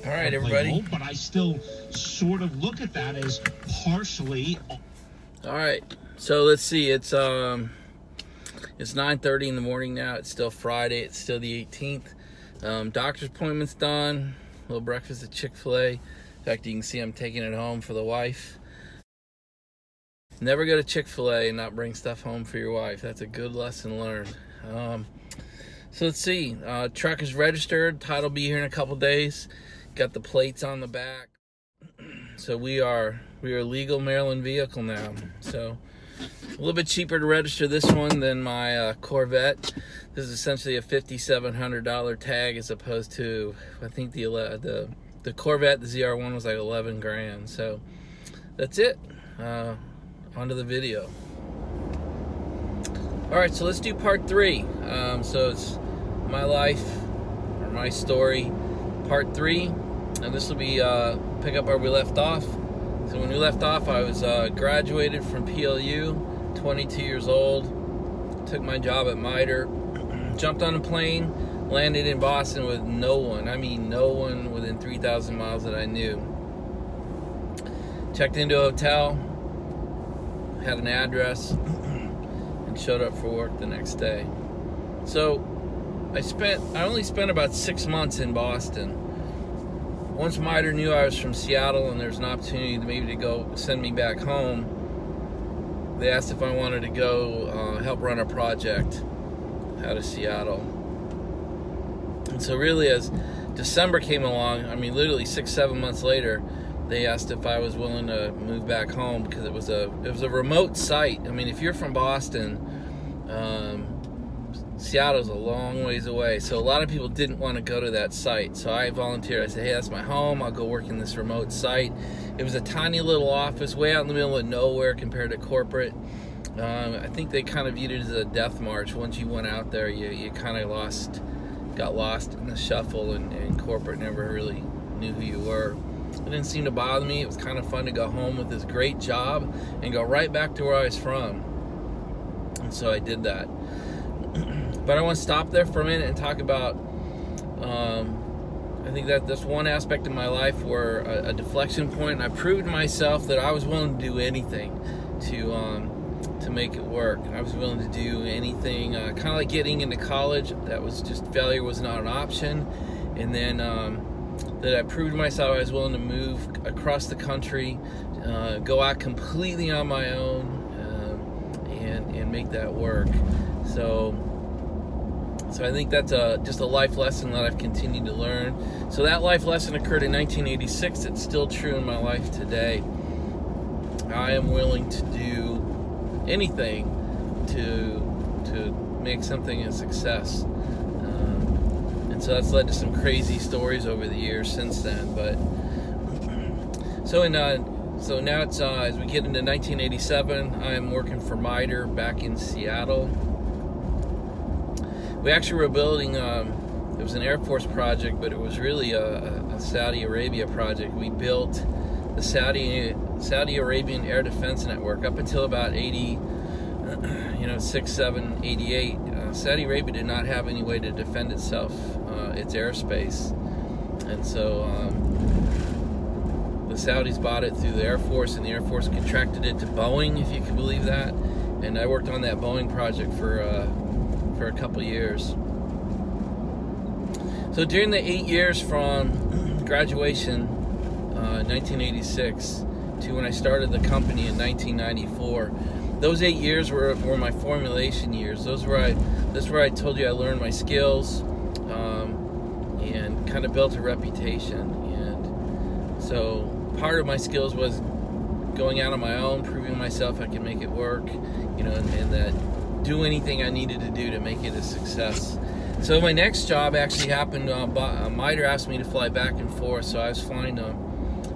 All right, everybody. But I still sort of look at that as partially. All right, so let's see. It's 9:30 in the morning now. It's still Friday. It's still the 18th. Doctor's appointment's done. A little breakfast at Chick-fil-A. In fact, you can see I'm taking it home for the wife. Never go to Chick-fil-A and not bring stuff home for your wife. That's a good lesson learned. So let's see. Truck is registered. Title will be here in a couple days. Got the plates on the back. So we are a legal Maryland vehicle now. So a little bit cheaper to register this one than my Corvette. This is essentially a $5,700 tag as opposed to, I think the Corvette, the ZR1 was like 11 grand. So that's it. Onto the video. All right, so let's do part 3. So it's my life or my story, part 3, and this will be pick up where we left off. So when we left off, I was graduated from PLU, 22 years old, took my job at Mitre, jumped on a plane, landed in Boston with no one. I mean, no one within 3,000 miles that I knew. Checked into a hotel, had an address, and showed up for work the next day. So I only spent about 6 months in Boston. Once Mitre knew I was from Seattle and there was an opportunity maybe to go send me back home, they asked if I wanted to go help run a project out of Seattle. And so really, as December came along, I mean literally 6-7 months later, they asked if I was willing to move back home because it was a remote site. I mean, if you're from Boston, Seattle's a long ways away, so a lot of people didn't want to go to that site. So I volunteered. I said, hey, that's my home. I'll go work in this remote site. It was a tiny little office way out in the middle of nowhere compared to corporate. I think they kind of viewed it as a death march. Once you went out there, you kind of got lost in the shuffle, and corporate never really knew who you were. It didn't seem to bother me. It was kind of fun to go home with this great job and go right back to where I was from. And so I did that. But I want to stop there for a minute and talk about, I think that this one aspect of my life where a deflection point, and I proved to myself that I was willing to do anything to make it work. I was willing to do anything, kind of like getting into college. That was just, failure was not an option. And then that I proved to myself I was willing to move across the country, go out completely on my own, and make that work. So I think that's just a life lesson that I've continued to learn. So that life lesson occurred in 1986. It's still true in my life today. I am willing to do anything to make something a success. And so that's led to some crazy stories over the years since then. But so now it's as we get into 1987, I am working for Mitre back in Seattle. We actually were building, it was an Air Force project, but it was really a Saudi Arabia project. We built the Saudi Arabian Air Defense Network up until about 6, 7, 88. Saudi Arabia did not have any way to defend itself, its airspace. And so the Saudis bought it through the Air Force, and the Air Force contracted it to Boeing, if you can believe that. And I worked on that Boeing project for a couple years. So during the 8 years from graduation, 1986, to when I started the company in 1994, those 8 years were my formulation years. That's where I told you I learned my skills, and kind of built a reputation. And so part of my skills was going out on my own, proving myself I could make it work, and that do anything I needed to do to make it a success. So my next job actually happened, Mitre asked me to fly back and forth, so I was flying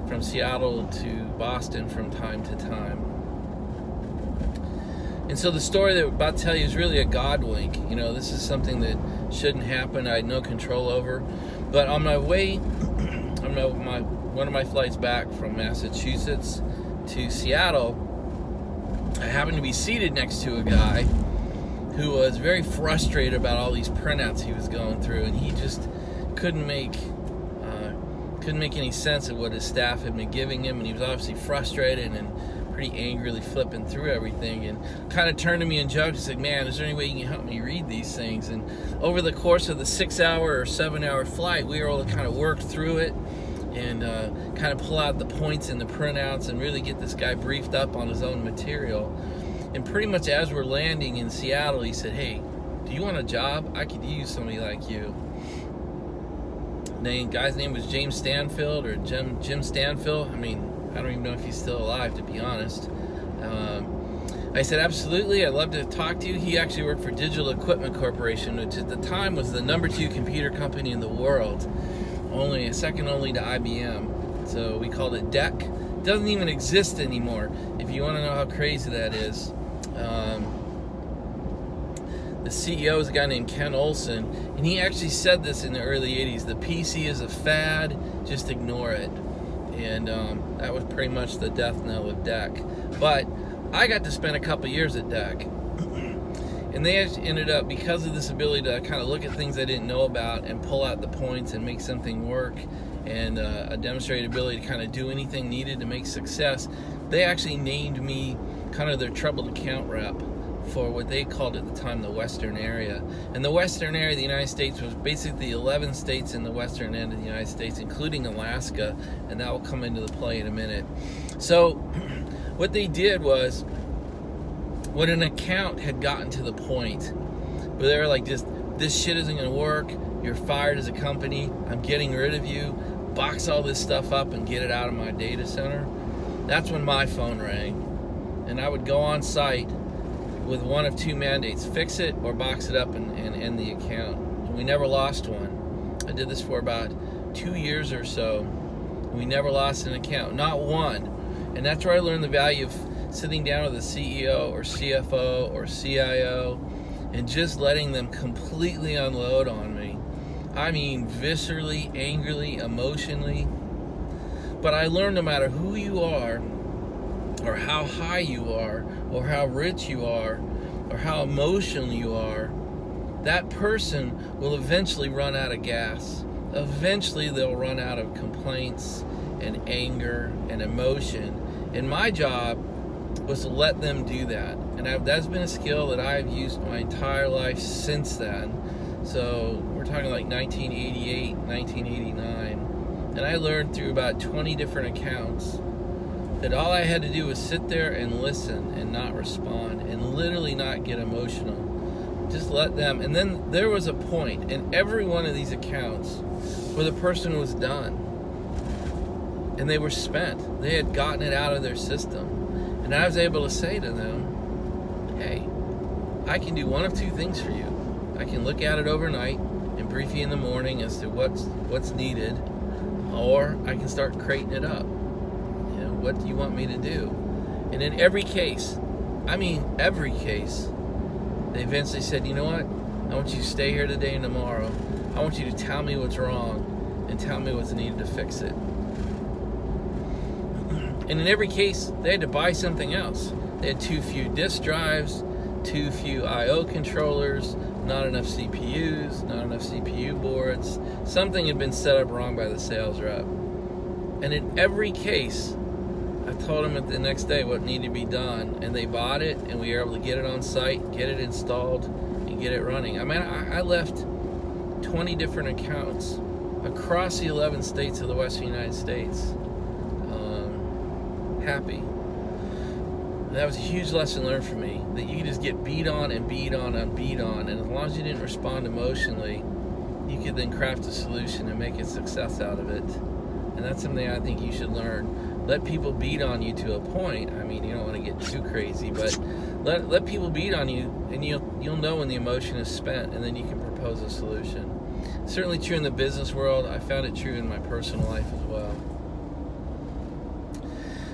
from Seattle to Boston from time to time. And so the story that I'm about to tell you is really a God wink. This is something that shouldn't happen, I had no control over. But on my way, one of my flights back from Massachusetts to Seattle, I happened to be seated next to a guy who was very frustrated about all these printouts he was going through, and he just couldn't make couldn't make any sense of what his staff had been giving him, and he was obviously frustrated and pretty angrily flipping through everything, and kind of turned to me and joked and said, man, is there any way you can help me read these things? And over the course of the 6-hour or 7-hour flight, we were able to kind of work through it and kind of pull out the points and the printouts and really get this guy briefed up on his own material. And pretty much as we're landing in Seattle, he said, hey, do you want a job? I could use somebody like you. The guy's name was James Stanfield, or Jim Stanfield. I mean, I don't even know if he's still alive, to be honest. I said, absolutely, I'd love to talk to you. He actually worked for Digital Equipment Corporation, which at the time was the #2 computer company in the world, second only to IBM. So we called it DEC. It doesn't even exist anymore, if you want to know how crazy that is. The CEO is a guy named Ken Olson, and he actually said this in the early 80s, the PC is a fad, just ignore it. And that was pretty much the death knell of DEC. But I got to spend a couple years at DEC, and they ended up, because of this ability to kind of look at things I didn't know about and pull out the points and make something work, and a demonstrated ability to kind of do anything needed to make success, they actually named me kind of their troubled account rep for what they called at the time the Western area. And the Western area of the United States was basically 11 states in the western end of the United States, including Alaska, and that will come into the play in a minute. So what they did was, when an account had gotten to the point where they were like, this shit isn't going to work, you're fired as a company, I'm getting rid of you, box all this stuff up and get it out of my data center, that's when my phone rang. And I would go on site with one of two mandates: fix it or box it up and end the account. And we never lost one. I did this for about 2 years or so. We never lost an account, not one. And that's where I learned the value of sitting down with a CEO or CFO or CIO and just letting them completely unload on me. I mean, viscerally, angrily, emotionally. But I learned no matter who you are, or how high you are, or how rich you are, or how emotional you are, that person will eventually run out of gas. Eventually they'll run out of complaints and anger and emotion. And my job was to let them do that. And that's been a skill that I've used my entire life since then. So we're talking like 1988, 1989. And I learned through about 20 different accounts that all I had to do was sit there and listen and not respond and literally not get emotional. Just let them. And then there was a point in every one of these accounts where the person was done and they were spent. They had gotten it out of their system. And I was able to say to them, hey, I can do one of two things for you. I can look at it overnight and brief you in the morning as to what's needed, or I can start crating it up. What do you want me to do? And in every case, I mean every case, they eventually said, you know what? I want you to stay here today and tomorrow. I want you to tell me what's wrong and tell me what's needed to fix it. And in every case, they had to buy something else. They had too few disk drives, too few I/O controllers, not enough CPUs, not enough CPU boards. Something had been set up wrong by the sales rep. And in every case, I told them the next day what needed to be done, and they bought it, and we were able to get it on site, get it installed, and get it running. I mean, I left 20 different accounts across the 11 states of the Western United States happy. And that was a huge lesson learned for me, that you could just get beat on and beat on and beat on, and as long as you didn't respond emotionally, you could then craft a solution and make a success out of it. And that's something I think you should learn. Let people beat on you to a point. I mean, you don't want to get too crazy, but let people beat on you, and you'll know when the emotion is spent, and then you can propose a solution. Certainly true in the business world. I found it true in my personal life as well.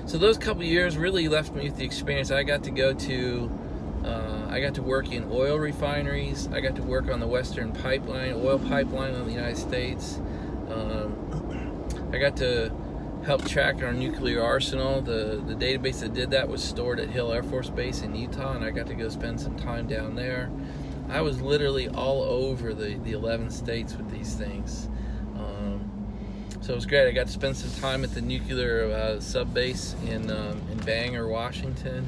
So those couple years really left me with the experience. I got to go to, I got to work in oil refineries. I got to work on the Western pipeline, oil pipeline in the United States. I got to help track our nuclear arsenal. The database that did that was stored at Hill Air Force Base in Utah, and I got to go spend some time down there. I was literally all over the 11 states with these things. So So it was great. I got to spend some time at the nuclear sub base in Bangor, Washington.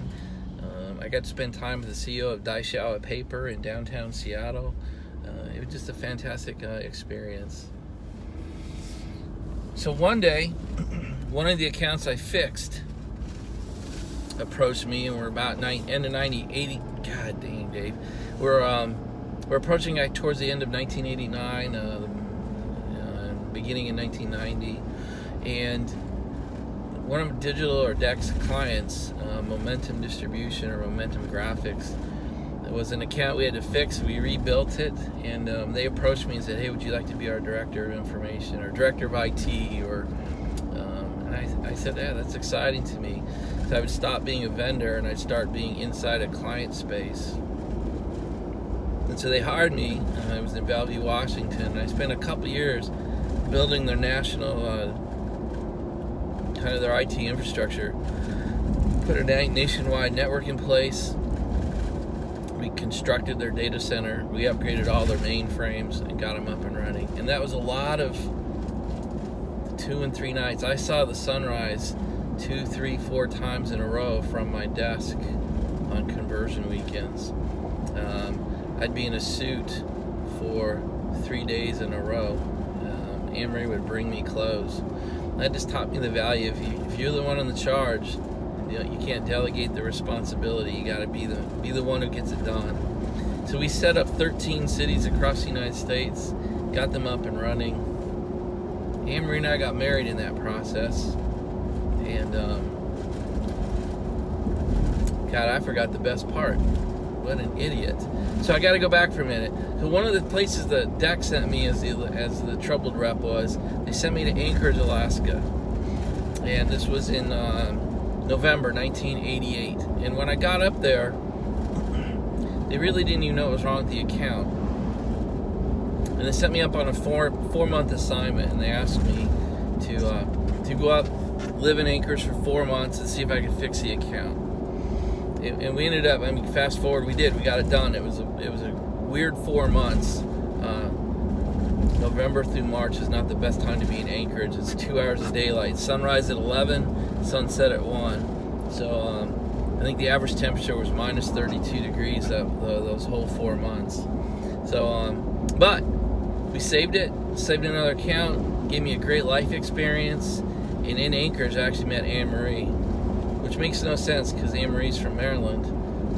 I got to spend time with the CEO of Daishawa Paper in downtown Seattle. It was just a fantastic experience. So one day, one of the accounts I fixed approached me, and we're about end of 80. God dang, Dave. We're approaching towards the end of 1989, beginning in 1990, and one of Digital or DEC's clients, Momentum Distribution or Momentum Graphics, it was an account we had to fix. We rebuilt it, and they approached me and said, "Hey, would you like to be our director of information or director of IT?" Or and I said, "Yeah, that's exciting to me." So I would stop being a vendor and I'd start being inside a client space. And so they hired me. I was in Bellevue, Washington, and I spent a couple years building their national, kind of their IT infrastructure. Put a nationwide network in place. We constructed their data center. We upgraded all their mainframes and got them up and running. And that was a lot of 2 and 3 nights. I saw the sunrise 2, 3, 4 times in a row from my desk on conversion weekends. I'd be in a suit for 3 days in a row. Anne-Marie would bring me clothes. That just taught me the value of if you're the one in the charge, you can't delegate the responsibility. You got to be the one who gets it done. So we set up 13 cities across the United States, got them up and running. Anne-Marie and I got married in that process, and God, I forgot the best part. What an idiot. So I got to go back for a minute. So one of the places that DEC sent me as the troubled rep was, they sent me to Anchorage, Alaska. And this was in November 1988. And when I got up there, they really didn't even know what was wrong with the account. And they set me up on a four-month assignment, and they asked me to go up, live in Anchorage for 4 months and see if I could fix the account. And we ended up, I mean, fast forward, we did. We got it done. It was a weird 4 months. November through March is not the best time to be in Anchorage. It's 2 hours of daylight. Sunrise at 11, sunset at 1. So I think the average temperature was minus 32 degrees those whole 4 months. So, but we saved it, saved another account, gave me a great life experience. And in Anchorage, I actually met Anne-Marie, which makes no sense because Anne-Marie's from Maryland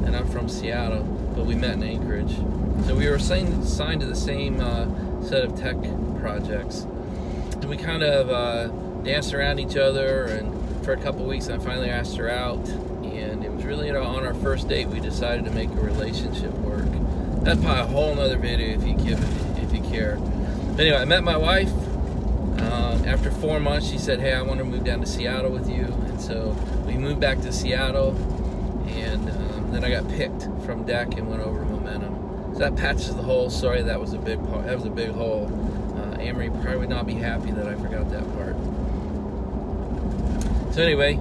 and I'm from Seattle, but we met in Anchorage. So we were assigned to the same set of tech projects. And we kind of danced around each other, and for a couple weeks I finally asked her out, and it was really on our first date we decided to make a relationship work. That's probably a whole nother video if you care. But anyway, I met my wife. After 4 months, she said, "Hey, I want to move down to Seattle with you." And so we moved back to Seattle, and then I got picked from DEC and went over to Momentum. So that patches the whole story. That was a big part. That was a big hole. Anne-Marie probably would not be happy that I forgot that part. So anyway,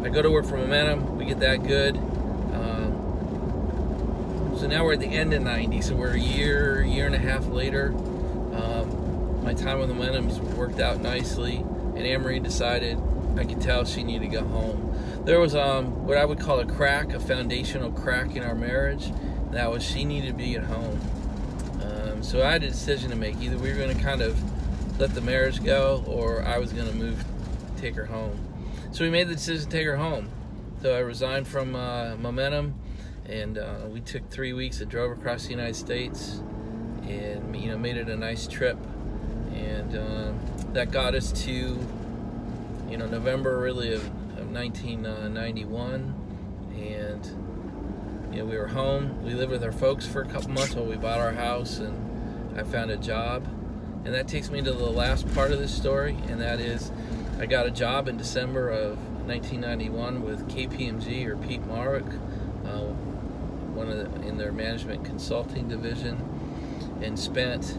I go to work for Momentum. We get that good. So now we're at the end of 90. So we're a year and a half later. My time with Momentum's worked out nicely, and Anne-Marie decided, I could tell she needed to go home. There was what I would call a foundational crack in our marriage. And that was she needed to be at home. So I had a decision to make. Either we were going to kind of let the marriage go, or I was going to take her home. So we made the decision to take her home. So I resigned from Momentum, and we took 3 weeks and drove across the United States, and made it a nice trip. And that got us to November really of 1991, and we were home. We lived with our folks for a couple months while we bought our house, and I found a job. And that takes me to the last part of this story, and that is I got a job in December of 1991 with KPMG, or Pete Marwick, in their management consulting division, and spent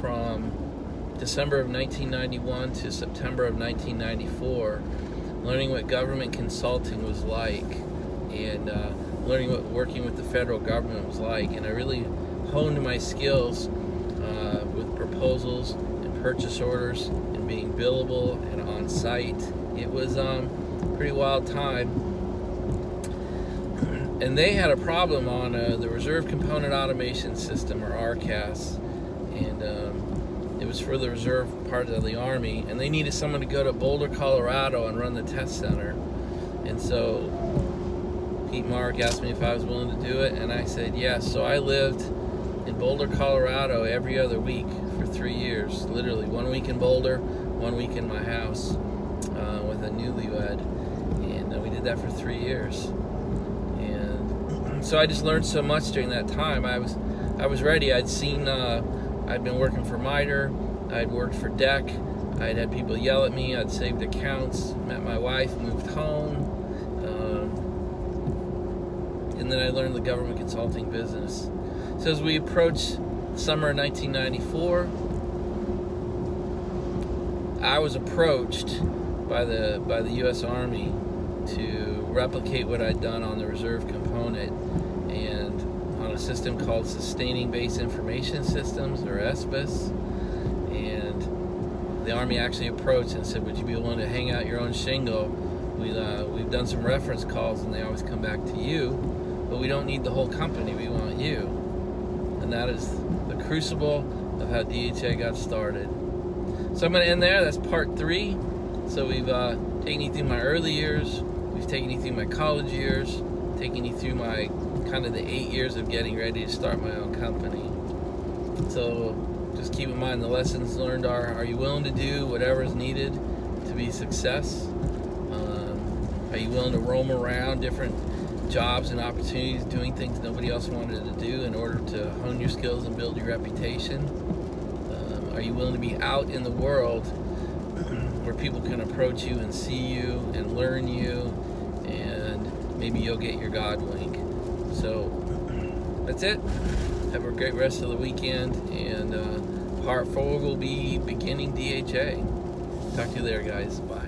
from December of 1991 to September of 1994 learning what government consulting was like, and learning what working with the federal government was like. And I really honed my skills with proposals and purchase orders and being billable and on site. It was a pretty wild time. And they had a problem on the Reserve Component Automation System, or RCAS, and it was for the reserve part of the Army, and they needed someone to go to Boulder, Colorado and run the test center. And so Pete Mark asked me if I was willing to do it, and I said yes. So I lived in Boulder, Colorado every other week for 3 years, literally 1 week in Boulder, 1 week in my house with a newlywed, and we did that for 3 years. And so I just learned so much during that time. I was ready. I'd been working for Mitre, I'd worked for DEC, I'd had people yell at me, I'd saved accounts, met my wife, moved home, and then I learned the government consulting business. So as we approached summer of 1994, I was approached by the U.S. Army to replicate what I'd done on the reserve component and on a system called Sustaining Base Information Systems, or SBIS. And the Army actually approached and said, would you be willing to hang out your own shingle? We've done some reference calls and they always come back to you, but we don't need the whole company, we want you. And that is the crucible of how DHA got started. So I'm going to end there. That's part 3. So we've taken you through my early years, we've taken you through my college years, taken you through my kind of the 8 years of getting ready to start my own company. So just keep in mind the lessons learned are you willing to do whatever is needed to be a success? Are you willing to roam around different jobs and opportunities, doing things nobody else wanted to do in order to hone your skills and build your reputation? Are you willing to be out in the world where people can approach you and see you and learn you, and maybe you'll get your God wink? So that's it. Have a great rest of the weekend, and part 4 will be beginning DHA. Talk to you later, guys. Bye.